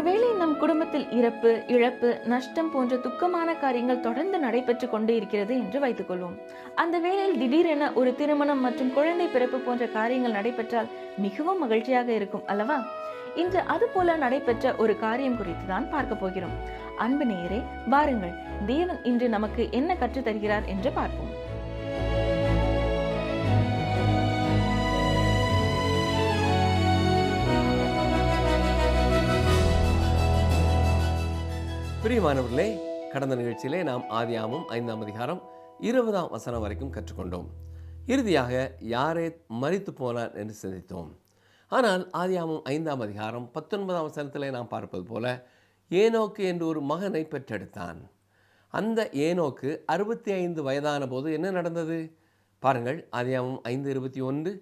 ஒருவேளை நம் குடும்பத்தில் இறப்பு, இழப்பு, நஷ்டம் போன்ற துக்கமான காரியங்கள் தொடர்ந்து நடைபெற்று கொண்டே இருக்கிறது என்று வைத்துக்கொள்வோம். அந்த வேளையில் திடீரென ஒரு திருமணம் மற்றும் குழந்தை பிறப்பு போன்ற காரியங்கள் நடைபெற்றால் மிகவும் மகிழ்ச்சியாக இருக்கும் அல்லவா? இன்று அதுபோல நடைபெற்ற ஒரு காரியம் குறித்து தான் பார்க்க போகிறோம். அன்பு நேயரே, வாருங்கள், தேவன் இன்று நமக்கு என்ன கற்றுத் தருகிறார் என்று பார்ப்போம். பிரியமானவர்களே, கடந்த நிகழ்ச்சியிலே நாம் ஆதியாகமம் 5ஆம் அதிகாரம் 20ஆம் வசனம் வரைக்கும் கற்றுக்கொண்டோம். இறுதியாக யாரேத் மரித்து போனார் என்று சிந்தித்தோம். ஆனால் ஆதியாகமம் 5ஆம் அதிகாரம் 19ஆம் வசனத்திலே நாம் பார்ப்பது போல ஏனோக்கு என்று ஒரு மகனை பெற்றெடுத்தான். அந்த ஏனோக்கு 65 வயதான போது என்ன நடந்தது பாருங்கள். ஆதியாகமம் 5:21,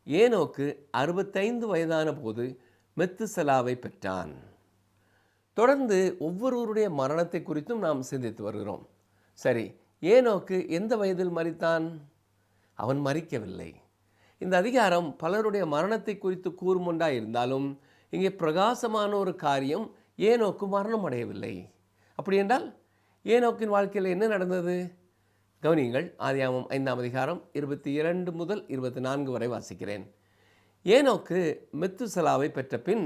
ஏனோக்கு 65 வயதான போது மெத்துசலாவை பெற்றான். தொடர்ந்து ஒவ்வொருவருடைய மரணத்தை குறித்தும் நாம் சிந்தித்து வருகிறோம். சரி, ஏனோக்கு எந்த வயதில் மரித்தான்? அவன் மரிக்கவில்லை. இந்த அதிகாரம் பலருடைய மரணத்தை குறித்து கூறுமுண்டா இருந்தாலும் இங்கே பிரகாசமான ஒரு காரியம், ஏனோக்கு மரணம் அடையவில்லை. அப்படி என்றால் ஏனோக்கின் வாழ்க்கையில் என்ன நடந்தது? கவனியுங்கள். ஆதியாகமம் 5ஆம் அதிகாரம் 22 முதல் 24 வரை வாசிக்கிறேன். ஏனோக்கு மெத்துசலாவை பெற்ற பின்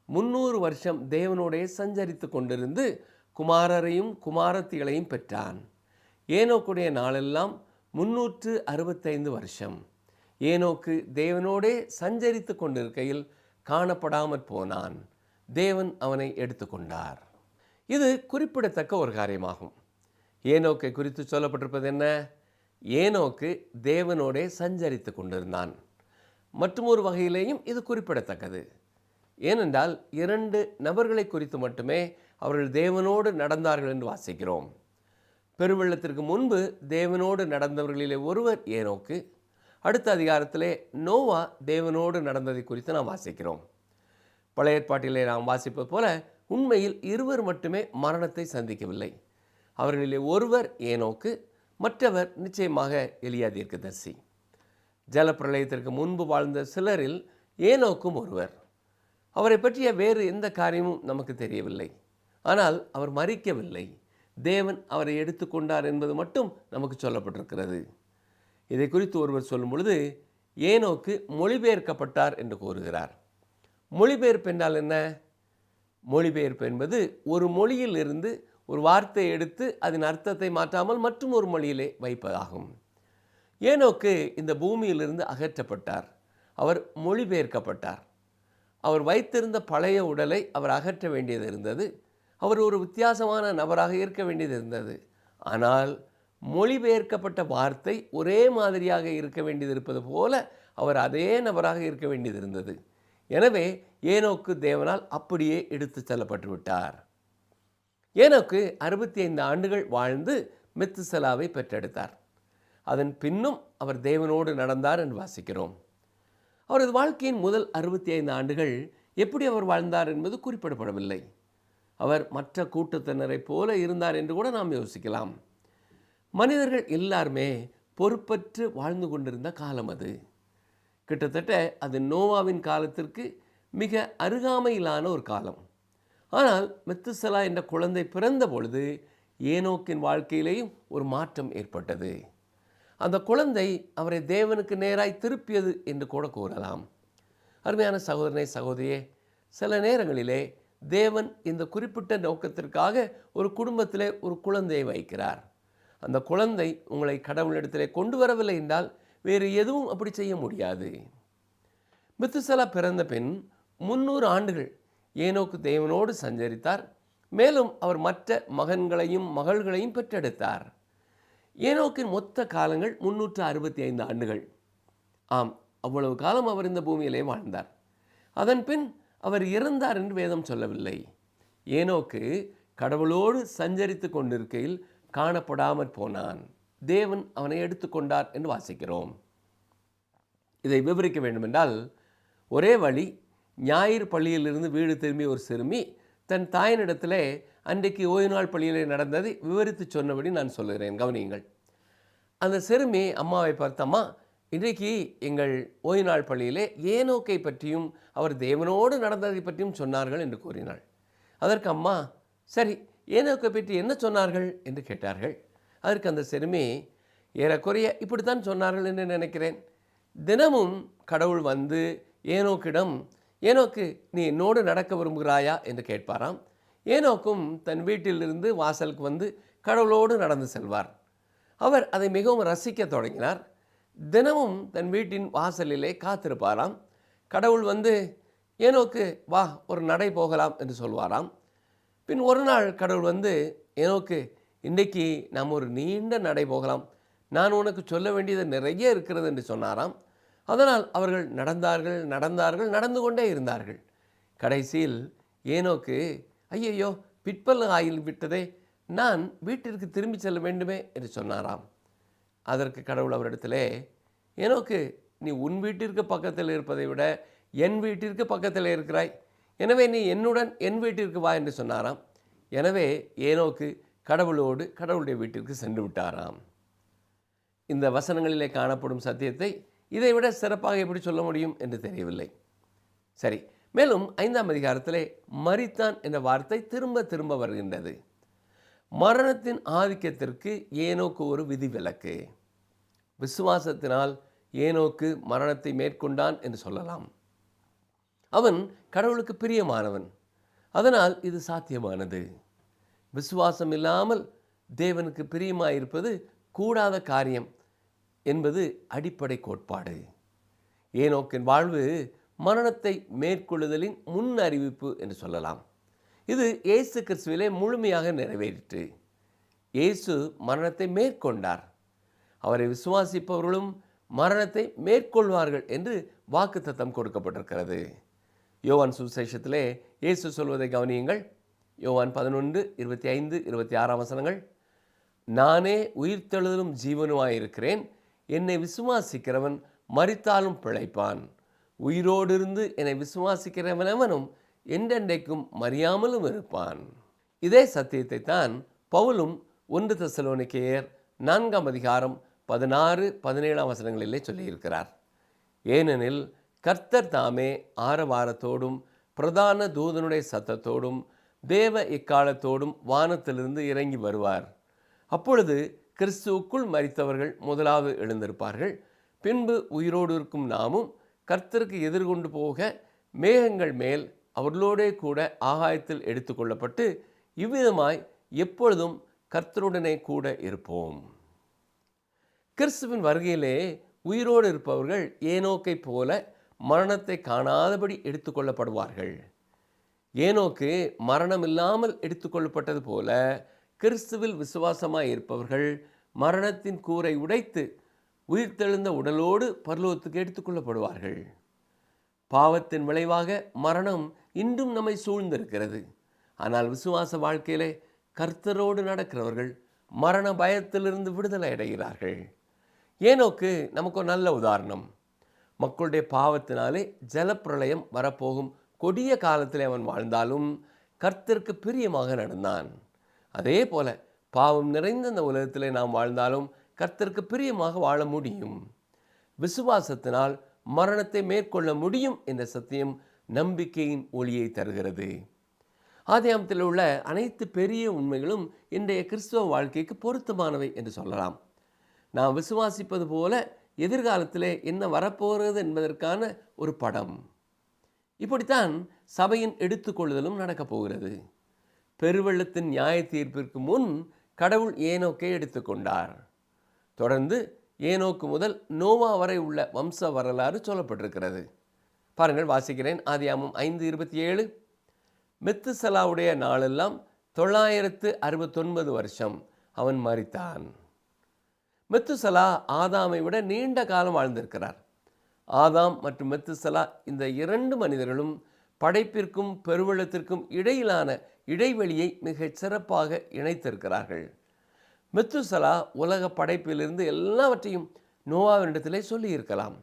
300 வருஷம் தேவனோடே சஞ்சரித்து கொண்டிருந்து குமாரரையும் குமாரத்திகளையும் பெற்றான். ஏனோக்குடைய நாளெல்லாம் 365 வருஷம். ஏனோக்கு தேவனோடே சஞ்சரித்து கொண்டிருக்கையில் காணப்படாமற் போனான். தேவன் அவனை எடுத்துக்கொண்டார். இது குறிப்பிடத்தக்க ஒரு காரியமாகும். ஏனோக்கை குறித்து சொல்லப்பட்டிருப்பது என்ன? ஏனோக்கு தேவனோடே சஞ்சரித்து கொண்டிருந்தான். மற்றும் ஒரு வகையிலேயும் இது குறிப்பிடத்தக்கது. ஏனென்றால் 2 நபர்களை குறித்து மட்டுமே அவர்கள் தேவனோடு நடந்தார்கள் என்று வாசிக்கிறோம். பெருவெள்ளத்திற்கு முன்பு தேவனோடு நடந்தவர்களிலே ஒருவர் ஏனோக்கு. அடுத்த அதிகாரத்திலே நோவா தேவனோடு நடந்ததை குறித்து நாம் வாசிக்கிறோம். பழைய ஏற்பாட்டிலே நாம் வாசிப்பது போல உண்மையில் இருவர் மட்டுமே மரணத்தை சந்திக்கவில்லை. அவர்களிலே ஒருவர் ஏனோக்கு, மற்றவர் நிச்சயமாக எலியா தீர்க்கதரிசி. ஜலப்பிரளயத்திற்கு முன்பு வாழ்ந்த சிலரில் ஏனோக்கும் ஒருவர். அவரை பற்றிய வேறு எந்த காரியமும் நமக்கு தெரியவில்லை. ஆனால் அவர் மரிக்கவில்லை. தேவன் அவரை எடுத்துக்கொண்டார் என்பது மட்டும் நமக்கு சொல்லப்பட்டிருக்கிறது. இதை குறித்து ஒருவர் சொல்லும் பொழுது ஏனோக்கு மொழிபெயர்க்கப்பட்டார் என்று கூறுகிறார். மொழிபெயர்ப்பு என்றால் என்ன? மொழிபெயர்ப்பு என்பது ஒரு மொழியில் இருந்து ஒரு வார்த்தையை எடுத்து அதன் அர்த்தத்தை மாற்றாமல் மற்றும் ஒரு மொழியிலே வைப்பதாகும். ஏனோக்கு இந்த பூமியிலிருந்து அகற்றப்பட்டார். அவர் மொழிபெயர்க்கப்பட்டார். அவர் வைத்திருந்த பழைய உடலை அவர் அகற்ற வேண்டியது இருந்தது. அவர் ஒரு வித்தியாசமான நபராக இருக்க வேண்டியது இருந்தது. ஆனால் மொழிபெயர்க்கப்பட்ட வார்த்தை ஒரே மாதிரியாக இருக்க வேண்டியது இருப்பது போல அவர் அதே நபராக இருக்க வேண்டியது இருந்தது. எனவே ஏனோக்கு தேவனால் அப்படியே எடுத்து செல்லப்பட்டு விட்டார். ஏனோக்கு 65 ஆண்டுகள் வாழ்ந்து மெத்துசலாவை பெற்றெடுத்தார். அதன் பின்னும் அவர் தேவனோடு நடந்தார் என்று வாசிக்கிறோம். அவரது வாழ்க்கையின் முதல் 65 ஆண்டுகள் எப்படி அவர் வாழ்ந்தார் என்பது குறிப்பிடப்படவில்லை. அவர் மற்ற கூட்டத்தினரைப் போல இருந்தார் என்று கூட நாம் யோசிக்கலாம். மனிதர்கள் எல்லாருமே பொறுப்பற்று வாழ்ந்து கொண்டிருந்த காலம் அது. கிட்டத்தட்ட அது நோவாவின் காலத்திற்கு மிக அருகாமையிலான ஒரு காலம். ஆனால் மெத்துசலா என்ற குழந்தை பிறந்த பொழுது ஏனோக்கின் வாழ்க்கையிலேயும் ஒரு மாற்றம் ஏற்பட்டது. அந்த குழந்தை அவரை தேவனுக்கு நேராய் திருப்பியது என்று கூட கூறலாம். அருமையான சகோதரனே, சகோதரியே, சில நேரங்களிலே தேவன் இந்த குறிப்பிட்ட நோக்கத்திற்காக ஒரு குடும்பத்திலே ஒரு குழந்தையை வைக்கிறார். அந்த குழந்தை உங்களை கடவுளிடத்திலே கொண்டு வரவில்லை என்றால் வேறு எதுவும் அப்படி செய்ய முடியாது. மெத்துசலா பிறந்த பின் 300 ஆண்டுகள் ஏனோக்கு தேவனோடு சஞ்சரித்தார். மேலும் அவர் மற்ற மகன்களையும் மகள்களையும் பெற்றெடுத்தார். ஏனோக்கின் மொத்த காலங்கள் 365 ஆண்டுகள். ஆம், அவ்வளவு காலம் அவர் இந்த பூமியிலே வாழ்ந்தார். அதன் பின் அவர் இறந்தார் என்று வேதம் சொல்லவில்லை. ஏனோக்கு கடவுளோடு சஞ்சரித்து கொண்டிருக்கையில் காணப்படாமற் போனான். தேவன் அவனை எடுத்துக்கொண்டார் என்று வாசிக்கிறோம். இதை விவரிக்க வேண்டுமென்றால் ஒரே வழி, ஞாயிறு பள்ளியிலிருந்து வீடு திரும்பிய ஒரு சிறுமி தன் தாயினிடத்திலே அன்றைக்கு ஓய்வு நாள் பள்ளியிலே நடந்ததை விவரித்து சொன்னபடி நான் சொல்லுகிறேன். கவனியுங்கள். அந்த சிறுமி அம்மாவை பார்த்தம்மா, இன்றைக்கு எங்கள் ஓய்வு நாள் பள்ளியிலே ஏனோக்கை பற்றியும் அவர் தேவனோடு நடந்ததை பற்றியும் சொன்னார்கள் என்று கூறினாள். அதற்கு அம்மா, சரி, ஏனோக்கை பற்றி என்ன சொன்னார்கள் என்று கேட்டார்கள். அதற்கு அந்த சிறுமி, ஏறக்குறைய இப்படித்தான் சொன்னார்கள் என்று நினைக்கிறேன். தினமும் கடவுள் வந்து ஏனோக்கிடம், ஏனோக்கு, நீ என்னோடு நடக்க விரும்புகிறாயா என்று கேட்பாராம். ஏனோக்கும் தன் வீட்டிலிருந்து வாசலுக்கு வந்து கடவுளோடு நடந்து செல்வார். அவர் அதை மிகவும் ரசிக்க தொடங்கினார். தினமும் தன் வீட்டின் வாசலிலே காத்திருப்பாராம். கடவுள் வந்து, ஏனோக்கு வா, ஒரு நடை போகலாம் என்று சொல்வாராம். பின் ஒரு நாள் கடவுள் வந்து, ஏனோக்கு, இன்றைக்கு நாம் ஒரு நீண்ட நடை போகலாம், நான் உனக்கு சொல்ல வேண்டியது நிறைய இருக்கிறது என்று சொன்னாராம். அதனால் அவர்கள் நடந்து கொண்டே இருந்தார்கள். கடைசியில் ஏனோக்கு, ஐயையோ, பிற்பகல் ஆயில் விட்டதே, நான் வீட்டிற்கு திரும்பி செல்ல வேண்டுமே என்று சொன்னாராம். அதற்கு கடவுள் அவரிடத்திலே, ஏனோக்கு, நீ உன் வீட்டிற்கு பக்கத்தில் இருப்பதை விட என் வீட்டிற்கு பக்கத்தில் இருக்கிறாய், எனவே நீ என்னுடன் என் வீட்டிற்கு வா என்று சொன்னாராம். எனவே ஏனோக்கு கடவுளோடு கடவுளுடைய வீட்டிற்கு சென்று விட்டாராம். இந்த வசனங்களிலே காணப்படும் சத்தியத்தை இதைவிட சிறப்பாக எப்படி சொல்ல முடியும் என்று தெரியவில்லை. சரி, மேலும் 5ஆம் அதிகாரத்திலே மரித்தான் என்ற வார்த்தை திரும்ப திரும்ப வருகின்றது. மரணத்தின் ஆதிக்கத்திற்கு ஏனோக்கு ஒரு விதிவிலக்கு. விசுவாசத்தினால் ஏனோக்கு மரணத்தை மேற்கொண்டான் என்று சொல்லலாம். அவன் கடவுளுக்கு பிரியமானவன், அதனால் இது சாத்தியமானது. விசுவாசம் இல்லாமல் தேவனுக்கு பிரியமாயிருப்பது கூடாத காரியம் என்பது அடிப்படை கோட்பாடு. ஏனோக்கின் வாழ்வு மரணத்தை மேற்கொள்ளுதலின் முன் அறிவிப்பு என்று சொல்லலாம். இது இயேசு கிறிஸ்துவிலே முழுமையாக நிறைவேறிற்று. இயேசு மரணத்தை மேற்கொண்டார். அவரை விசுவாசிப்பவர்களும் மரணத்தை மேற்கொள்வார்கள் என்று வாக்குத்தத்தம் கொடுக்கப்பட்டிருக்கிறது. யோவான் சுவிசேஷத்திலே இயேசு சொல்வதை கவனியுங்கள். யோவான் 11:25-26 வசனங்கள். நானே உயிர்த்தெழுதலும் ஜீவனுமாயிருக்கிறேன், என்னை விசுவாசிக்கிறவன் மரித்தாலும் பிழைப்பான், உயிரோடிருந்து என்னை விசுவாசிக்கிறவனவனும் என்றென்றைக்கும் மறியாமலும் இருப்பான். இதே சத்தியத்தை தான் பவுலும் 1 தெசலோனிக்கேயர் 4ஆம் அதிகாரம் 16-17 வசனங்களிலே சொல்லியிருக்கிறார். ஏனெனில் கர்த்தர் தாமே ஆரவாரத்தோடும் பிரதான தூதனுடைய சத்தத்தோடும் தேவ எக்காலத்தோடும் வானத்திலிருந்து இறங்கி வருவார். அப்பொழுது கிறிஸ்துவுக்குள் மரித்தவர்கள் முதலாவது எழுந்திருப்பார்கள். பின்பு உயிரோடு இருக்கும் நாமும் கர்த்தருக்கு எதிர்கொண்டு போக மேகங்கள் மேல் அவர்களோடே கூட ஆகாயத்தில் எடுத்துக்கொள்ளப்பட்டு இவ்விதமாய் எப்பொழுதும் கர்த்தருடனே கூட இருப்போம். கிறிஸ்துவின் வருகையிலே உயிரோடு இருப்பவர்கள் ஏனோக்கை போல மரணத்தை காணாதபடி எடுத்துக்கொள்ளப்படுவார்கள். ஏனோக்கு மரணம் இல்லாமல் எடுத்துக்கொள்ளப்பட்டது போல கிறிஸ்துவில் விசுவாசமாய் இருப்பவர்கள் மரணத்தின் கூரை உடைத்து உயிர்த்தெழுந்த உடலோடு பரலோகத்துக்கு எடுத்துக்கொள்ளப்படுவார்கள். பாவத்தின் விளைவாக மரணம் இன்றும் நம்மை சூழ்ந்திருக்கிறது. ஆனால் விசுவாச வாழ்க்கையிலே கர்த்தரோடு நடக்கிறவர்கள் மரண பயத்திலிருந்து விடுதலை அடைகிறார்கள். ஏனோக்கு நமக்கு ஒரு நல்ல உதாரணம். மக்களுடைய பாவத்தினாலே ஜலப்பிரளயம் வரப்போகும் கொடிய காலத்திலே அவன் வாழ்ந்தாலும் கர்த்தருக்கு பிரியமாக நடந்தான். அதே போல பாவம் நிறைந்த இந்த உலகத்திலே நாம் வாழ்ந்தாலும் கர்த்தருக்கு பிரியமாக வாழ முடியும். விசுவாசத்தினால் மரணத்தை மேற்கொள்ள முடியும் என்ற சத்தியம் நம்பிக்கையின் ஒளியை தருகிறது. ஆதியாகமத்தில் உள்ள அனைத்து பெரிய உண்மைகளும் இன்றைய கிறிஸ்துவ வாழ்க்கைக்கு பொருத்தமானவை என்று சொல்லலாம். நாம் விசுவாசிப்பது போல எதிர்காலத்திலே என்ன வரப்போகிறது என்பதற்கான ஒரு படம். இப்படித்தான் சபையின் எடுத்துக்கொள்ளுதலும் நடக்கப் போகிறது. பெருவெள்ளத்தின் நியாய தீர்ப்பிற்கு முன் கடவுள் ஏனோக்கை எடுத்துக்கொண்டார். தொடர்ந்து ஏனோக்கு முதல் நோவா வரை உள்ள வம்ச வரலாறு சொல்லப்பட்டிருக்கிறது. பாருங்கள், வாசிக்கிறேன். ஆதியாகமம் 5:27. மெத்துசலாவுடைய நாளெல்லாம் 969 வருஷம், அவன் மரித்தான். மெத்துசலா ஆதாமை விட நீண்ட காலம் வாழ்ந்திருக்கிறார். ஆதாம் மற்றும் மெத்துசலா இந்த 2 மனிதர்களும் படைப்பிற்கும் பெருவெள்ளத்திற்கும் இடையிலான இடைவெளியை மிகச் சிறப்பாக இணைத்திருக்கிறார்கள். மெத்துசலா உலக படைப்பிலிருந்து எல்லாவற்றையும் நோவாவினிடத்திலே சொல்லியிருக்கலாம்.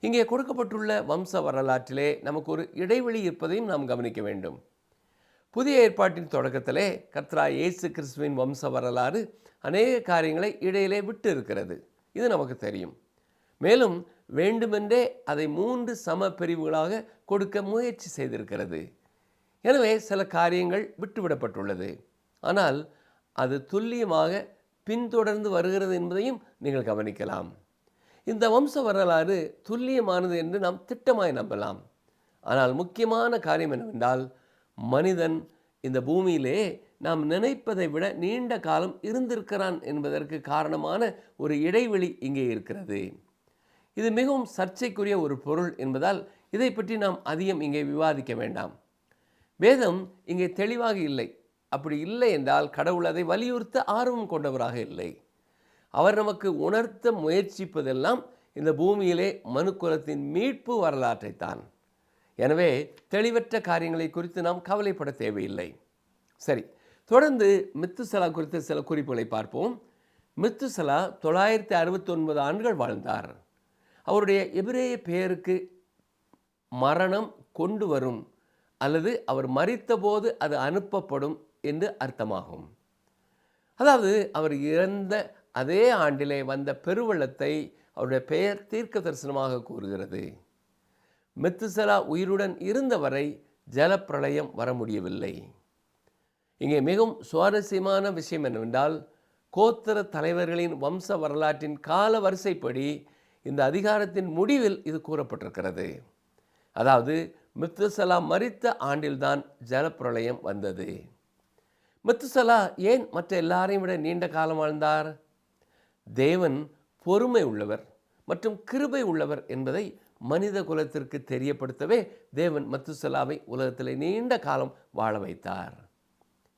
இங்கே கொடுக்கப்பட்டுள்ள வம்ச வரலாற்றிலே நமக்கு ஒரு இடைவெளி இருப்பதையும் நாம் கவனிக்க வேண்டும். புதிய ஏற்பாட்டின் தொடக்கத்திலே கர்த்தராகிய இயேசு கிறிஸ்துவின் வம்ச வரலாறு அநேக காரியங்களை இடையிலே விட்டு இருக்கிறது. இது நமக்கு தெரியும். மேலும் வேண்டுமென்றே அதை 3 சம பிரிவுகளாக கொடுக்க முயற்சி செய்திருக்கிறது. எனவே சில காரியங்கள் விட்டுவிடப்பட்டுள்ளது. ஆனால் அது துல்லியமாக பின்தொடர்ந்து வருகிறது என்பதையும் நீங்கள் கவனிக்கலாம். இந்த வம்ச வரலாறு துல்லியமானது என்று நாம் திட்டமாய் நம்பலாம். ஆனால் முக்கியமான காரியம் என்னவென்றால், மனிதன் இந்த பூமியிலே நாம் நினைப்பதை விட நீண்ட காலம் இருந்திருக்கிறான் என்பதற்கு காரணமான ஒரு இடைவெளி இங்கே இருக்கிறது. இது மிகவும் சர்ச்சைக்குரிய ஒரு பொருள் என்பதால் இதை பற்றி நாம் அதிகம் இங்கே விவாதிக்க வேண்டாம். வேதம் இங்கே தெளிவாக இல்லை. அப்படி இல்லை என்றால் கடவுள் அதை வலியுறுத்த ஆர்வம் கொண்டவராக இல்லை. அவர் நமக்கு உணர்த்த முயற்சிப்பதெல்லாம் இந்த பூமியிலே மனுக்குலத்தின் மீட்பு வரலாற்றைத்தான். எனவே தெளிவற்ற காரியங்களை குறித்து நாம் கவலைப்பட தேவையில்லை. சரி, தொடர்ந்து மெத்துசலா குறித்த சில குறிப்புகளை பார்ப்போம். மெத்துசலா 969 ஆண்டுகள் வாழ்ந்தார். அவருடைய எபிரேய பெயருக்கு மரணம் கொண்டு வரும் அல்லது அவர் மரித்தபோது அது அனுப்பப்படும் என்று அர்த்தமாகும். அதாவது அவர் இறந்த அதே ஆண்டிலே வந்த பெருவெள்ளத்தை அவருடைய பெயர் தீர்க்க தரிசனமாக கூறுகிறது. மெத்துசலா உயிருடன் இருந்தவரை ஜலப்பிரளயம் வர முடியவில்லை. இங்கே மிகவும் சுவாரஸ்யமான விஷயம் என்னவென்றால், கோத்திர தலைவர்களின் வம்ச வரலாற்றின் கால வரிசைப்படி இந்த அதிகாரத்தின் முடிவில் இது கூறப்பட்டிருக்கிறது. அதாவது மெத்துசலா மரித்த ஆண்டில்தான் ஜலப்பிரளயம் வந்தது. மெத்துசலா ஏன் மற்ற எல்லாரையும் விட நீண்ட காலம் வாழ்ந்தார்? தேவன் பொறுமை உள்ளவர் மற்றும் கிருபை உள்ளவர் என்பதை மனித குலத்திற்கு தெரியப்படுத்தவே தேவன் மெத்துசலாவை உலகத்தில் நீண்ட காலம் வாழ வைத்தார்.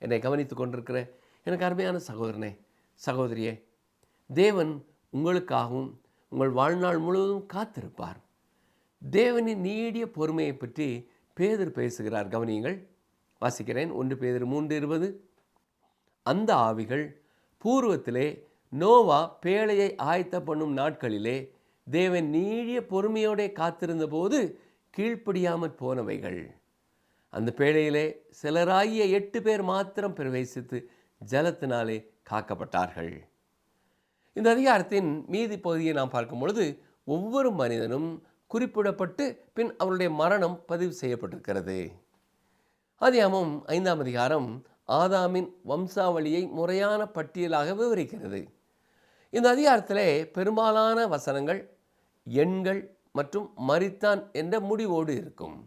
என்னை கவனித்துக் கொண்டிருக்கிற எனக்கு அருமையான சகோதரனே, சகோதரியே, தேவன் உங்களுக்காகவும் உங்கள் வாழ்நாள் முழுவதும் காத்திருப்பார். தேவனின் நீடிய பொறுமையை பற்றி பேதுரு பேசுகிறார். கவனியுங்கள், வாசிக்கிறேன். 1 பேதுரு 3:20. அந்த ஆவிகள் பூர்வத்திலே நோவா பேழையை ஆயத்த பண்ணும் நாட்களிலே தேவன் நீடிய பொறுமையோടെ காத்திருந்த போது கீழ்ப்படியாமற் போனவைகள். அந்த பேழையிலே சிலராகிய 8 பேர் மாத்திரம் பிரவேசித்து ஜலத்தினாலே காக்கப்பட்டார்கள். இந்த அதிகாரத்தின் மீதி பகுதியை நாம் பார்க்கும் பொழுது ஒவ்வொரு மனிதனும் குறிப்பிடப்பட்டு பின் அவருடைய மரணம் பதிவு செய்யப்பட்டிருக்கிறது. ஆதியாகமம் 5ஆம் அதிகாரம் ஆதாமின் வம்சாவளியை முறையான பட்டியலாக விவரிக்கிறது. இந்த அதிகாரத்திலே பெரும்பாலான வசனங்கள் எண்கள் மற்றும் மரித்தான் என்ற முடிவோடு இருக்கும்.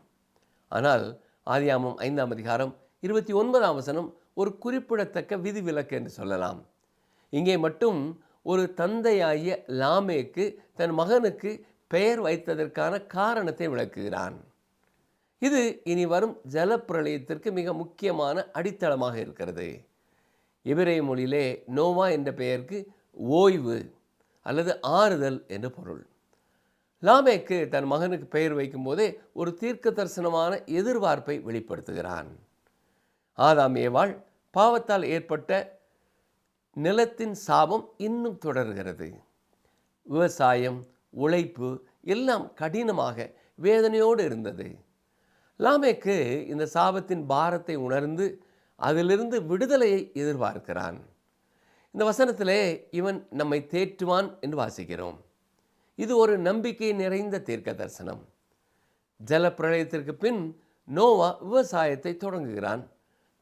ஆனால் ஆதியாகமம் 5ஆம் அதிகாரம் 29ஆம் வசனம் ஒரு குறிப்பிடத்தக்க விதிவிலக்கு என்று சொல்லலாம். இங்கே மட்டும் ஒரு தந்தையாகிய லாமேக்கு தன் மகனுக்கு பெயர் வைத்ததற்கான காரணத்தை விளக்குகிறான். இது இனி வரும் ஜலப்பிரளயத்திற்கு மிக முக்கியமான அடித்தளமாக இருக்கிறது. எபிரேய மொழியிலே நோவா என்ற பெயருக்கு ஓய்வு அல்லது ஆறுதல் என்று பொருள். லாமேக்கு தன் மகனுக்கு பெயர் வைக்கும் போதே ஒரு தீர்க்க தரிசனமான எதிர்பார்ப்பை வெளிப்படுத்துகிறான். ஆதாம் ஏவாள் பாவத்தால் ஏற்பட்ட நிலத்தின் சாபம் இன்னும் தொடர்கிறது. விவசாயம், உழைப்பு எல்லாம் கடினமாக வேதனையோடு இருந்தது. லாமேக்கு இந்த சாபத்தின் பாரத்தை உணர்ந்து அதிலிருந்து விடுதலையை எதிர்பார்க்கிறான். இந்த வசனத்திலே இவன் நம்மை தேற்றுவான் என்று வாசிக்கிறோம். இது ஒரு நம்பிக்கை நிறைந்த தீர்க்க தரிசனம். ஜலப்பிரளயத்திற்கு பின் நோவா விவசாயத்தை தொடங்குகிறான்,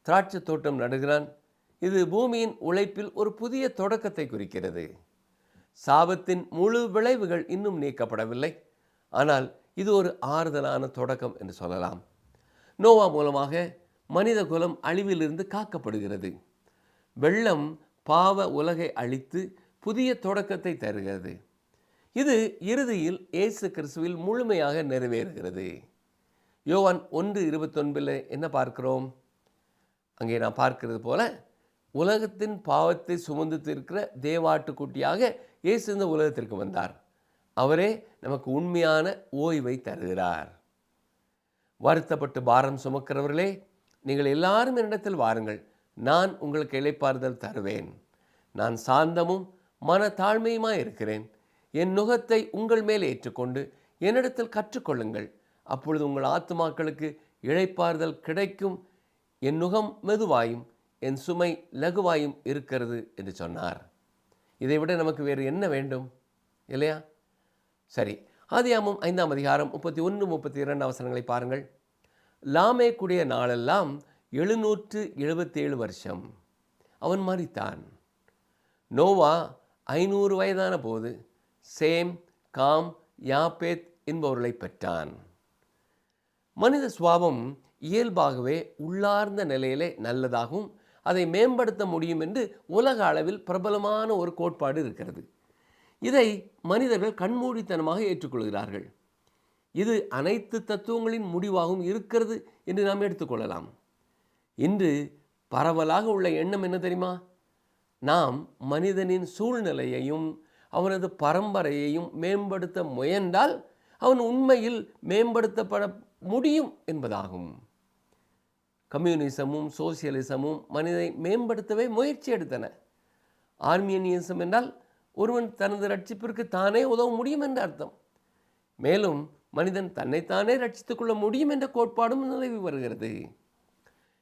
திராட்சை தோட்டம் நடுகிறான். இது பூமியின் உழைப்பில் ஒரு புதிய தொடக்கத்தை குறிக்கிறது. சாபத்தின் முழு விளைவுகள் இன்னும் நீக்கப்படவில்லை, ஆனால் இது ஒரு ஆறுதலான தொடக்கம் என்று சொல்லலாம். நோவா மூலமாக மனித குலம் அழிவிலிருந்து காக்கப்படுகிறது. வெள்ளம் பாவ உலகை அழித்து புதிய தொடக்கத்தை தருகிறது. இது இறுதியில் இயேசு கிறிஸ்துவில் முழுமையாக நிறைவேறுகிறது. யோவான் 1:29 என்ன பார்க்கிறோம்? அங்கே நாம் பார்க்கிறது போல உலகத்தின் பாவத்தை சுமந்து தீர்க்கிற தேவாட்டுக்குட்டியாக இயேசு இந்த உலகத்திற்கு வந்தார். அவரே நமக்கு உண்மையான ஓய்வை தருகிறார். வருத்தப்பட்டு பாரம் சுமக்கிறவர்களே, நீங்கள் எல்லாரும் என்னிடத்தில் வாருங்கள், நான் உங்களுக்கு இளைப்பாறுதல் தருவேன். நான் சாந்தமும் மன தாழ்மையுமாய் இருக்கிறேன். என் நுகத்தை உங்கள் மேல் ஏற்றுக்கொண்டு என்னிடத்தில் கற்றுக்கொள்ளுங்கள், அப்பொழுது உங்கள் ஆத்துமாக்களுக்கு இளைப்பாறுதல் கிடைக்கும். என் நுகம் மெதுவாயும் என் சுமை லகுவாயும் இருக்கிறது என்று சொன்னார். இதை விட நமக்கு வேறு என்ன வேண்டும் இல்லையா? சரி, ஆதியாகமம் 5ஆம் அதிகாரம் 31-32 வசனங்களை பாருங்கள். லாமேக்குடைய நாளெல்லாம் 777 வருஷம். அவன் மரித்தான். நோவா 500 வயதான போது சேம், காம், யாப்பேத் என்பவர்களை பெற்றான். மனித சுபாவம் இயல்பாகவே உள்ளார்ந்த நிலையிலே நல்லதாகவும் அதை மேம்படுத்த முடியும் என்று உலக அளவில் பிரபலமான ஒரு கோட்பாடு இருக்கிறது. இதை மனிதர்கள் கண்மூடித்தனமாக ஏற்றுக்கொள்கிறார்கள். இது அனைத்து தத்துவங்களின் முடிவாகவும் இருக்கிறது என்று நாம் எடுத்துக்கொள்ளலாம். இன்று பரவலாக உள்ள எண்ணம் என்ன தெரியுமா? நாம் மனிதனின் சூழ்நிலையையும் அவனது பரம்பரையையும் மேம்படுத்த முயன்றால் அவன் உண்மையில் மேம்படுத்தப்பட முடியும் என்பதாகும். கம்யூனிசமும் சோசியலிசமும் மனிதனை மேம்படுத்தவே முயற்சி எடுத்தன. ஆர்மியனிசம் என்றால் ஒருவன் தனது ரட்சிப்பிற்கு தானே உதவ முடியும் என்ற அர்த்தம். மேலும் மனிதன் தன்னைத்தானே ரட்சித்துக் கொள்ள முடியும் என்ற கோட்பாடும் நிலவி வருகிறது.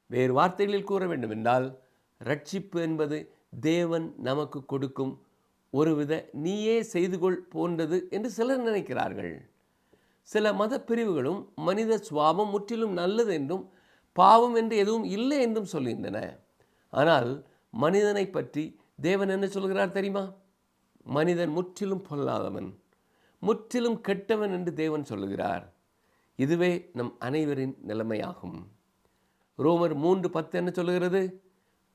வேறு வார்த்தைகளில் கூற வேண்டுமென்றால், ரட்சிப்பு என்பது தேவன் நமக்கு கொடுக்கும் ஒருவித நீயே செய்து கொள் போன்றது என்று சிலர் நினைக்கிறார்கள். சில மத பிரிவுகளும் மனித சுபாவம் முற்றிலும் நல்லது என்றும் பாவம் என்று எதுவும் இல்லை என்றும் சொல்கின்றன. ஆனால் மனிதனை பற்றி தேவன் என்ன சொல்கிறார் தெரியுமா? மனிதன் முற்றிலும் பொல்லாதவன், முற்றிலும் கெட்டவன் என்று தேவன் சொல்லுகிறார். இதுவே நம் அனைவரின் நிலைமையாகும். ரோமர் 3:10 என்ன சொல்லுகிறது?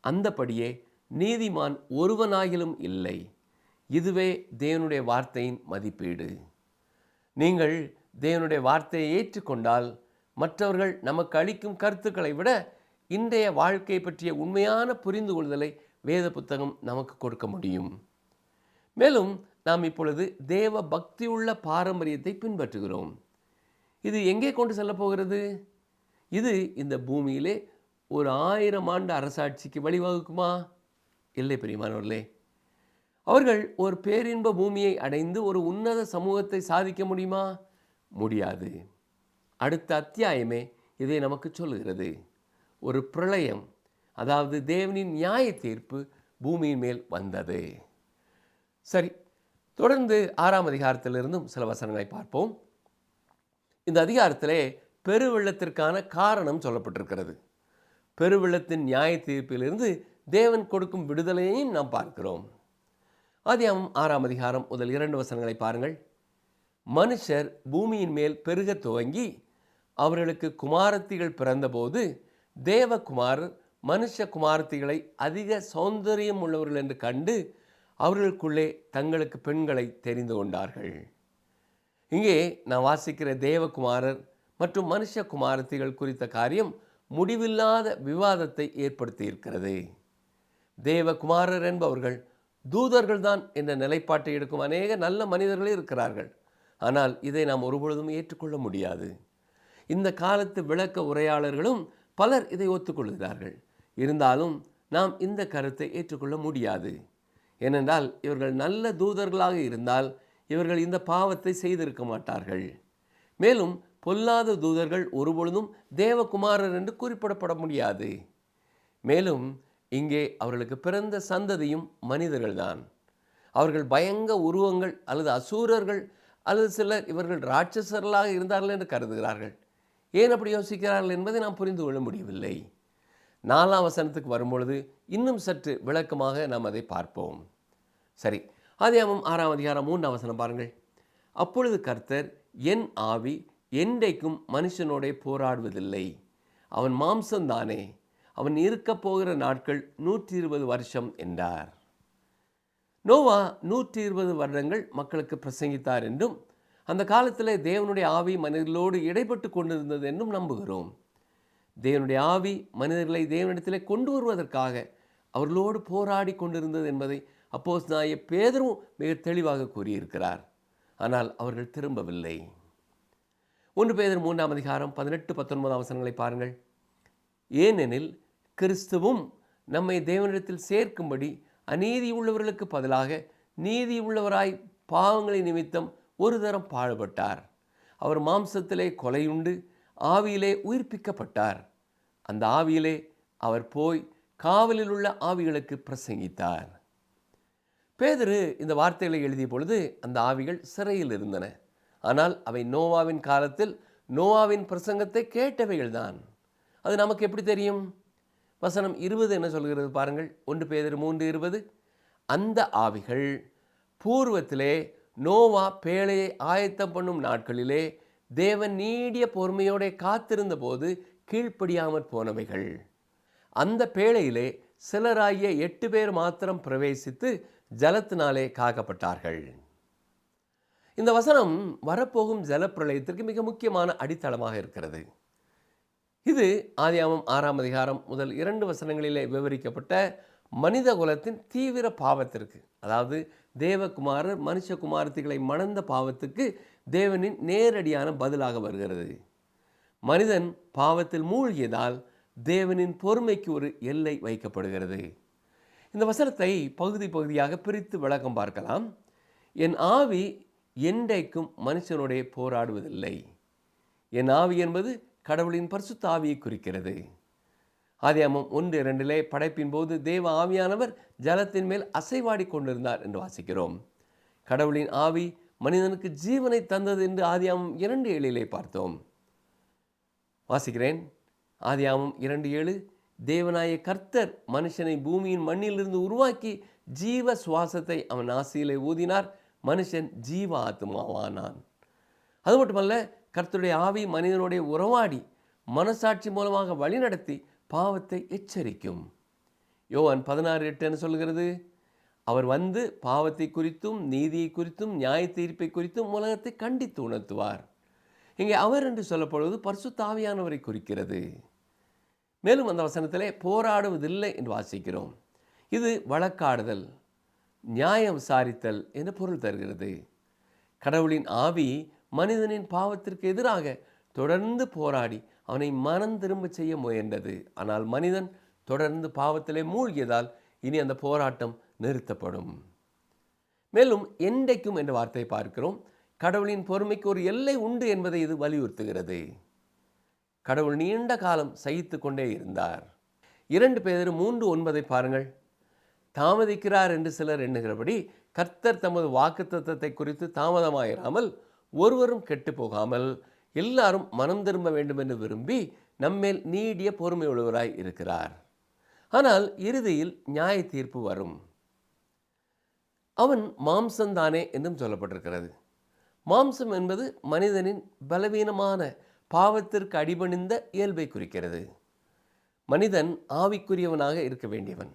அந்தபடியே நீதிமான் ஒருவனாகிலும் இல்லை. இதுவே தேவனுடைய வார்த்தையின் மதிப்பீடு. நீங்கள் தேவனுடைய வார்த்தையை ஏற்றுக்கொண்டால் மற்றவர்கள் நமக்கு அளிக்கும் கருத்துக்களை விட இன்றைய வாழ்க்கை பற்றிய உண்மையான புரிந்து கொள்தலை வேத புத்தகம் நமக்கு கொடுக்க முடியும். மேலும் நாம் இப்பொழுது தேவ பக்தியுள்ள பாரம்பரியத்தை பின்பற்றுகிறோம். இது எங்கே கொண்டு செல்ல போகிறது? இது இந்த பூமியிலே ஒரு 1000 ஆண்டு அரசாட்சிக்கு வழிவகுக்குமா? இல்லை பிரியமானவர்களே. அவர்கள் ஒரு பேரின்ப பூமியை அடைந்து ஒரு உன்னத சமூகத்தை சாதிக்க முடியுமா? முடியாது. அடுத்த அத்தியாயமே இதை நமக்கு சொல்லுகிறது. ஒரு பிரளயம், அதாவது தேவனின் நியாய தீர்ப்பு பூமியின் மேல் வந்தது. சரி, தொடர்ந்து 6ஆம் அதிகாரத்திலிருந்தும் சில வசனங்களை பார்ப்போம். இந்த அதிகாரத்திலே பெருவெள்ளத்திற்கான காரணம் சொல்லப்பட்டிருக்கிறது. பெருவெள்ளத்தின் நியாய தீர்ப்பிலிருந்து தேவன் கொடுக்கும் விடுதலையையும் நாம் பார்க்கிறோம். ஆதியாகமம் 6ஆம் அதிகாரம் முதல் 2 வசனங்களை பாருங்கள். மனுஷர் பூமியின் மேல் பெருக துவங்கி அவர்களுக்கு குமாரத்திகள் பிறந்தபோது தேவகுமாரர் மனுஷ குமாரத்திகளை அதிக சௌந்தரியம் உள்ளவர்கள் என்று கண்டு அவர்களுக்குள்ளே தங்களுக்கு பெண்களை தெரிந்து கொண்டார்கள். இங்கே நான் வாசிக்கிற தேவகுமாரர் மற்றும் மனுஷ குமாரத்திகள் குறித்த காரியம் முடிவில்லாத விவாதத்தை ஏற்படுத்தி இருக்கிறது. தேவகுமாரர் என்பவர்கள் தூதர்கள்தான் என்ற நிலைப்பாட்டை எடுக்கும் அநேக நல்ல மனிதர்களே இருக்கிறார்கள். ஆனால் இதை நாம் ஒருபொழுதும் ஏற்றுக்கொள்ள முடியாது. இந்த காலத்து விளக்க உரையாளர்களும் பலர் இதை ஒத்துக்கொள்கிறார்கள். இருந்தாலும் நாம் இந்த கருத்தை ஏற்றுக்கொள்ள முடியாது. ஏனென்றால் இவர்கள் நல்ல தூதர்களாக இருந்தால் இவர்கள் இந்த பாவத்தை செய்திருக்க மாட்டார்கள். மேலும் பொல்லாத தூதர்கள் ஒருபொழுதும் தேவகுமாரர் என்று குறிப்பிடப்பட முடியாது. மேலும் இங்கே அவர்களுக்கு பிறந்த சந்ததியும் மனிதர்கள்தான். அவர்கள் பயங்க உருவங்கள் அல்லது அசூரர்கள் அல்லது சிலர் இவர்கள் ராட்சசர்களாக இருந்தார்கள் என்று கருதுகிறார்கள். ஏன் அப்படி யோசிக்கிறார்கள் என்பதை நாம் புரிந்து கொள்ள முடியவில்லை. 4ஆம் வசனத்துக்கு வரும்பொழுது இன்னும் சற்று விளக்கமாக நாம் அதை பார்ப்போம். சரி, ஆதியாகமம் 6ஆம் அதிகாரம் 3ஆம் வசனம் பாருங்கள். அப்பொழுது கர்த்தர், என் ஆவி என்றைக்கும் மனுஷனோட போராடுவதில்லை, அவன் மாம்சம்தானே, அவன் இருக்கப் போகிற நாட்கள் 120 வருஷம் என்றார். நோவா 120 வருடங்கள் மக்களுக்கு பிரசங்கித்தார் என்றும் அந்த காலத்தில் தேவனுடைய ஆவி மனிதர்களோடு இடைப்பட்டு கொண்டிருந்தது என்றும் நம்புகிறோம். தேவனுடைய ஆவி மனிதர்களை தேவனிடத்திலே கொண்டு வருவதற்காக அவர்களோடு போராடி கொண்டிருந்தது என்பதை அப்போஸ்தலனாகிய பேதுருவும் மிக தெளிவாக கூறியிருக்கிறார். ஆனால் அவர்கள் திரும்பவில்லை. 1 பேதுரு 3ஆம் அதிகாரம் 18-19 வசனங்களை பாருங்கள். ஏனெனில் கிறிஸ்துவும் நம்மை தேவனிடத்தில் சேர்க்கும்படி அநீதி உள்ளவர்களுக்கு பதிலாக நீதி உள்ளவராய் பாவங்களை நிமித்தம் ஒரு தரம் பாடுபட்டார். அவர் மாம்சத்திலே கொலையுண்டு ஆவியிலே உயிர்ப்பிக்கப்பட்டார். அந்த ஆவியிலே அவர் போய் காவலில் உள்ள ஆவிகளுக்கு பிரசங்கித்தார். பேதுரு இந்த வார்த்தைகளை எழுதிய பொழுது அந்த ஆவிகள் சிறையில் இருந்தன. ஆனால் அவை நோவாவின் காலத்தில் நோவாவின் பிரசங்கத்தை கேட்டவைகள்தான். அது நமக்கு எப்படி தெரியும்? வசனம் 20 என்ன சொல்கிறது பாருங்கள். 1 பேதுரு 3:20, அந்த ஆவிகள் பூர்வத்திலே நோவா பேழையை ஆயத்தம் பண்ணும் நாட்களிலே தேவன் நீடிய பொறுமையோட காத்திருந்த போது கீழ்ப்படியாமற் போனவைகள். அந்த பேழையிலே சிலராகிய 8 பேர் மாத்திரம் பிரவேசித்து ஜலத்தினாலே காக்கப்பட்டார்கள். இந்த வசனம் வரப்போகும் ஜலப்பிரளயத்திற்கு மிக முக்கியமான அடித்தளமாக இருக்கிறது. இது ஆதியாகமம் 6ஆம் அதிகாரம் முதல் 2 வசனங்களிலே விவரிக்கப்பட்ட மனித குலத்தின் தீவிர பாவத்திற்கு, அதாவது தேவகுமாரர் மனுஷகுமாரத்திகளை மணந்த பாவத்துக்கு தேவனின் நேரடியான பதிலாக வருகிறது. மனிதன் பாவத்தில் மூழ்கியதால் தேவனின் பொறுமைக்கு ஒரு எல்லை வைக்கப்படுகிறது. இந்த வசனத்தை பகுதி பகுதியாக பிரித்து விளக்கம் பார்க்கலாம். என் ஆவி என்றைக்கும் மனுஷனுடைய போராடுவதில்லை. என் ஆவி என்பது கடவுளின் பரிசுத்த ஆவியை குறிக்கிறது. ஆதியாகமம் 1:2 படைப்பின் போது தேவ ஆவியானவர் ஜலத்தின் மேல் அசைவாடி கொண்டிருந்தார் என்று வாசிக்கிறோம். கடவுளின் ஆவி மனிதனுக்கு ஜீவனை தந்தது என்று ஆதியாகமம் 2:7 பார்த்தோம். வாசிக்கிறேன். ஆதியாகமம் 2:7, தேவனாய கர்த்தர் மனுஷனை பூமியின் மண்ணிலிருந்து உருவாக்கி ஜீவ சுவாசத்தை அவன் நாசியிலே ஊதினார், மனுஷன் ஜீவ ஆத்மாவானான். அது மட்டுமல்ல, கர்த்தருடைய ஆவி மனிதனுடைய உறவாடி மனசாட்சி மூலமாக வழிநடத்தி பாவத்தை எச்சரிக்கும். யோவான் 16:8 என்ன சொல்கிறது? அவர் வந்து பாவத்தை குறித்தும் நீதியை குறித்தும் நியாய தீர்ப்பை குறித்தும் உலகத்தை கண்டித்து உணர்த்துவார். இங்கே அவர் என்று சொல்லப்படுவது பரிசுத்த ஆவியானவரை குறிக்கிறது. மேலும் அந்த வசனத்திலே போராடுவதில்லை என்று வாசிக்கிறோம். இது வழக்காடுதல், நியாயம் விசாரித்தல் என்று பொருள் தருகிறது. கடவுளின் ஆவி மனிதனின் பாவத்திற்கு எதிராக தொடர்ந்து போராடி அவனை மனம் திரும்ப செய்ய முயன்றது. ஆனால் மனிதன் தொடர்ந்து பாவத்திலே மூழ்கியதால் இனி அந்த போராட்டம் நிறுத்தப்படும். மேலும் என்றைக்கும் என்ற வார்த்தை பார்க்கிறோம். கடவுளின் பொறுமைக்கு ஒரு எல்லை உண்டு என்பதை இது வலியுறுத்துகிறது. கடவுள் நீண்ட காலம் சகித்து கொண்டே இருந்தார். 2 பேதுரு 3:9 பாருங்கள். தாமதிக்கிறார் என்று சிலர் எண்ணுகிறபடி கர்த்தர் தமது வாக்குத்தத்தத்தை குறித்து தாமதமாயிராமல் ஒருவரும் கெட்டு போகாமல் எல்லாரும் மனம் திரும்ப வேண்டும் என்று விரும்பி நம்மேல் நீடிய பொறுமை உள்ளவராய் இருக்கிறார். ஆனால் இறுதியில் நியாய தீர்ப்பு வரும். அவன் மாம்சந்தானே என்றும் சொல்லப்பட்டிருக்கிறது. மாம்சம் என்பது மனிதனின் பலவீனமான பாவத்திற்கு அடிபணிந்த இயல்பை குறிக்கிறது. மனிதன் ஆவிக்குரியவனாக இருக்க வேண்டியவன்.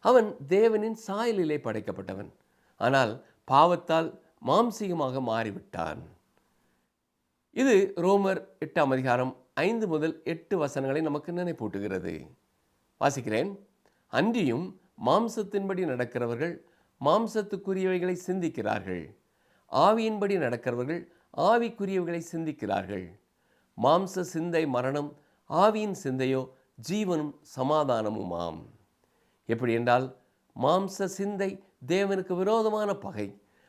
அவன் தேவனின் சாயலிலே படைக்கப்பட்டவன். ஆனால் பாவத்தால் மாம்சீகமாக மாறிவிட்டான். இது ரோமர் 8ஆம் அதிகாரம் 5 முதல் 8 வசனங்களை நமக்கு நினைப்பூட்டுகிறது. வாசிக்கிறேன். அன்றியும் மாம்சத்தின்படி நடக்கிறவர்கள் மாம்சத்துக்குரியவைகளை சிந்திக்கிறார்கள், ஆவியின்படி நடக்கிறவர்கள் ஆவிக்குரியவைகளை சிந்திக்கிறார்கள். மாம்ச சிந்தை மரணம், ஆவியின் சிந்தையோ ஜீவனும் சமாதானமுமாம். எப்படி என்றால், மாம்ச சிந்தை தேவனுக்கு விரோதமான பகை.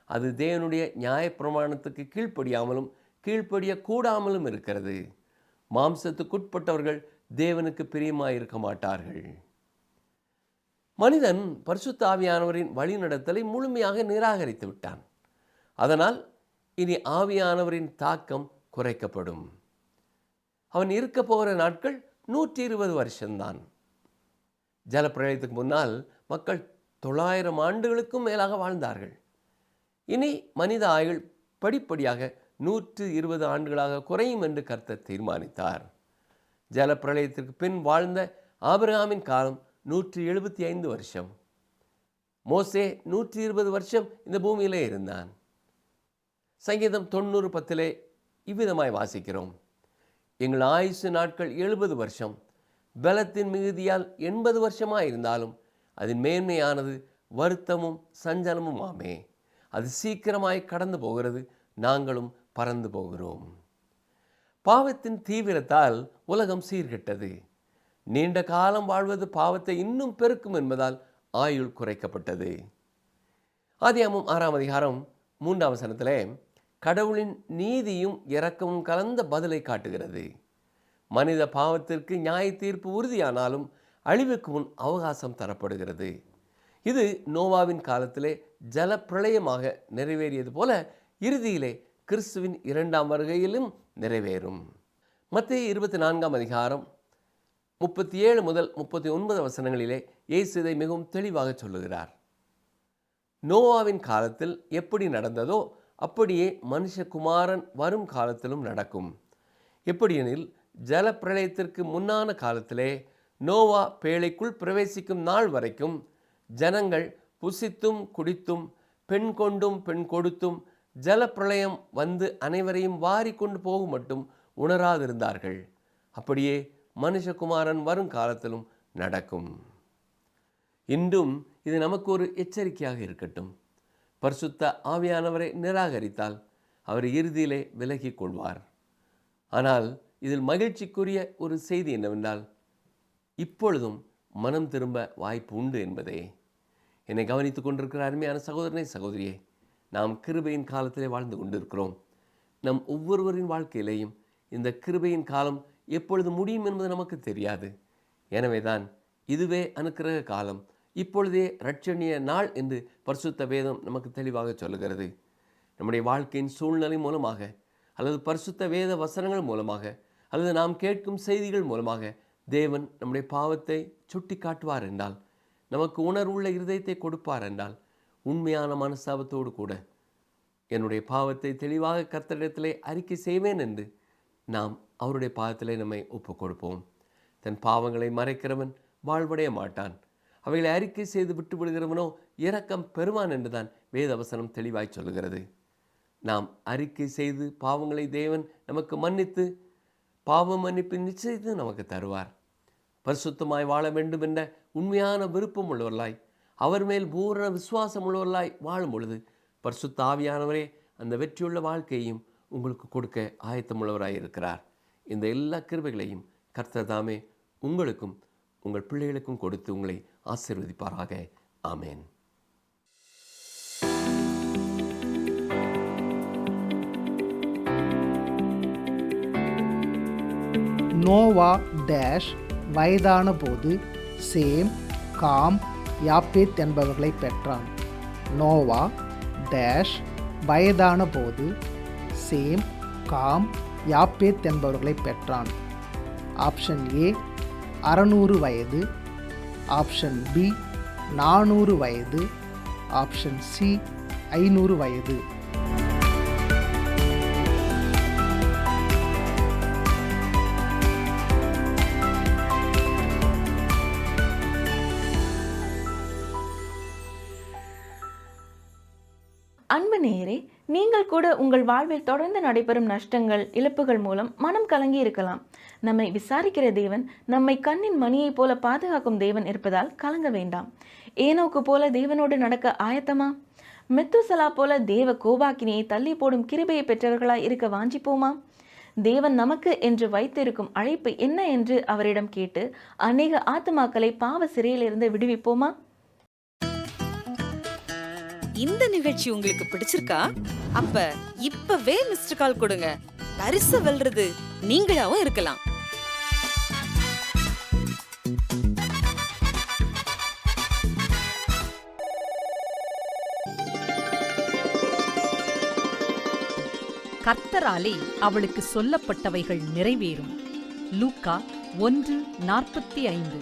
அது தேவனுடைய நியாயப்பிரமாணத்துக்கு கீழ்ப்படியாமலும் கீழ்ப்படிய கூடாமலும் இருக்கிறது. மாம்சத்துக்குட்பட்டவர்கள் தேவனுக்கு பிரியமாயிருக்க மாட்டார்கள். மனிதன் பரிசுத்த ஆவியானவரின் வழிநடத்தலை முழுமையாக நிராகரித்து விட்டான். அதனால் இனி ஆவியானவரின் தாக்கம் குறைக்கப்படும். அவன் இருக்க போகிற நாட்கள் 120 வருஷம்தான். ஜலப்பிரளயத்துக்கு முன்னால் மக்கள் 900 ஆண்டுகளுக்கும் மேலாக வாழ்ந்தார்கள். இனி மனித ஆயுள் படிப்படியாக 120 ஆண்டுகளாக குறையும் என்று கர்த்தர் தீர்மானித்தார். ஜலப்பிரளயத்திற்கு பின் வாழ்ந்த ஆபிரகாமின் காலம் 175 வருஷம். மோசே 120 வருஷம் இந்த பூமியிலே இருந்தான். சங்கீதம் 90:10 இவ்விதமாய் வாசிக்கிறோம். எங்கள் ஆயுசு நாட்கள் 70 வருஷம், பலத்தின் மிகுதியால் 80 வருஷமாக இருந்தாலும் அதன் மேன்மையானது வருத்தமும் சஞ்சலமும் ஆமே. அது சீக்கிரமாய் கடந்து போகிறது, நாங்களும் பறந்து போகிறோம். பாவத்தின் தீவிரத்தால் உலகம் சீர்கெட்டது. நீண்ட காலம் வாழ்வது பாவத்தை இன்னும் பெருக்கும் என்பதால் ஆயுள் குறைக்கப்பட்டது. ஆதியாகமம் 6ஆம் அதிகாரம் 3ஆம் வசனத்திலே கடவுளின் நீதியும் இரக்கமும் கலந்த பதிலை காட்டுகிறது. மனித பாவத்திற்கு நியாய தீர்ப்பு உறுதியானாலும் அழிவுக்கு முன் அவகாசம் தரப்படுகிறது. இது நோவாவின் காலத்திலே ஜல பிரளயமாக நிறைவேறியது போல இறுதியிலே கிறிஸ்துவின் 2ஆம் வருகையிலும் நிறைவேறும். மத்தேயு 24ஆம் அதிகாரம் 37 முதல் 39 வசனங்களிலே இயேசு இதை மிகவும் தெளிவாக சொல்லுகிறார். நோவாவின் காலத்தில் எப்படி நடந்ததோ அப்படியே மனுஷகுமாரன் வரும் காலத்திலும் நடக்கும். எப்படியெனில், ஜலப்பிரளயத்திற்கு முன்னான காலத்திலே நோவா பேழைக்குள் பிரவேசிக்கும் நாள் வரைக்கும் ஜனங்கள் புசித்தும் குடித்தும் பெண் கொண்டும் பெண் கொடுத்தும் ஜலப்பிரளயம் வந்து அனைவரையும் வாரி கொண்டு போகும் மட்டும் உணராதிருந்தார்கள். அப்படியே மனுஷகுமாரன் வரும் காலத்திலும் நடக்கும். இன்றும் இது நமக்கு ஒரு எச்சரிக்கையாக இருக்கட்டும். பரிசுத்த ஆவியானவரை நிராகரித்தால் அவர் இறுதியிலே விலகிக் கொள்வார். ஆனால் இதில் மகிழ்ச்சிக்குரிய ஒரு செய்தி என்னவென்றால், இப்பொழுதும் மனம் திரும்ப வாய்ப்பு உண்டு என்பதே. என்னை கவனித்துக் கொண்டிருக்கிற அருமையான சகோதரனே, சகோதரியே, நாம் கிருபையின் காலத்திலே வாழ்ந்து கொண்டிருக்கிறோம். நம் ஒவ்வொருவரின் வாழ்க்கையிலேயும் இந்த கிருபையின் காலம் எப்பொழுது முடியும் என்பது நமக்கு தெரியாது. எனவேதான் இதுவே அனுக்கிரக காலம், இப்பொழுதே இரட்சணிய நாள் என்று பரிசுத்த வேதம் நமக்கு தெளிவாக சொல்லுகிறது. நம்முடைய வாழ்க்கையின் சூழ்நிலை மூலமாக, அல்லது பரிசுத்த வேத வசனங்கள் மூலமாக, அல்லது நாம் கேட்கும் செய்திகள் மூலமாக தேவன் நம்முடைய பாவத்தை சுட்டி காட்டுவார் என்றால், நமக்கு உணர்வுள்ள இருதயத்தை கொடுப்பார் என்றால், உண்மையான மனஸ்தாபத்தோடு கூட என்னுடைய பாவத்தை தெளிவாக கர்த்தரிடத்திலே அறிக்கை செய்வேன் என்று நாம் அவருடைய பாதத்திலே நம்மை ஒப்புக் கொடுப்போம். தன் பாவங்களை மறைக்கிறவன் வாழ்வடைய மாட்டான், அவைகளை அறிக்கை செய்து விட்டு விடுகிறவனோ இரக்கம் பெறுவான் என்றுதான் வேதவசனம் தெளிவாய் சொல்லுகிறது. நாம் அறிக்கை செய்து பாவங்களை தேவன் நமக்கு மன்னித்து பாவ மன்னிப்பு நிச்சயித்து நமக்கு தருவார். பரிசுத்தமாய் வாழ வேண்டும் என்ற உண்மையான விருப்பம் உள்ளவர்களாய், அவர் மேல் பூரண விசுவாசம் உள்ளவர்களாய் வாழும் பொழுது பரிசுத்த ஆவியானவரே அந்த வெற்றியுள்ள வாழ்க்கையையும் உங்களுக்கு கொடுக்க ஆயத்தமுள்ளவராய் இருக்கிறார். இந்த எல்லா கிருபைகளையும் கர்த்தர் தாமே உங்களுக்கும் உங்கள் பிள்ளைகளுக்கும் கொடுத்து உங்களை ஆசீர்வதிப்பாராக. ஆமேன். நோவா டேஷ் வயதான போது சேம், காம், யாப்பேத் என்பவர்களை பெற்றான். நோவா டேஷ் வயதான போது சேம், காம், யாப்பேத் என்பவர்களை பெற்றான். ஆப்ஷன் ஏ 600 வயது, ஆப்ஷன் பி 400 வயது, ஆப்ஷன் சி 500 வயது. அன்பு நேயரே, நீங்கள் கூட உங்கள் வாழ்வில் தொடர்ந்து நடைபெறும் நஷ்டங்கள், இழப்புகள் மூலம் மனம் கலங்கி இருக்கலாம். நம்மை விசாரிக்கிற தேவன், நம்மை கண்ணின் மணியைப் போல பாதுகாக்கும் தேவன் இருப்பதால் கலங்க வேண்டாம். ஏனோக்கு போல தேவனோடு நடக்க ஆயத்தமா? மெத்துசலா போல தேவ கோபாக்கினியை தள்ளி போடும் கிருபையை பெற்றவர்களாய் இருக்க வாஞ்சிப்போமா? தேவன் நமக்கு என்று வைத்திருக்கும் அழைப்பு என்ன என்று அவரிடம் கேட்டு அநேக ஆத்துமாக்களை பாவ சிறையிலிருந்து விடுவிப்போமா? இந்த நிகழ்ச்சி உங்களுக்கு பிடிச்சிருக்கா? அப்ப இப்பவே மிஸ்டர் கால் கொடுங்க. பரிசு வெல்றது நீங்களாவும் இருக்கலாம். கர்த்தராலே அவளுக்கு சொல்லப்பட்டவைகள் நிறைவேறும். லூக்கா 1:45.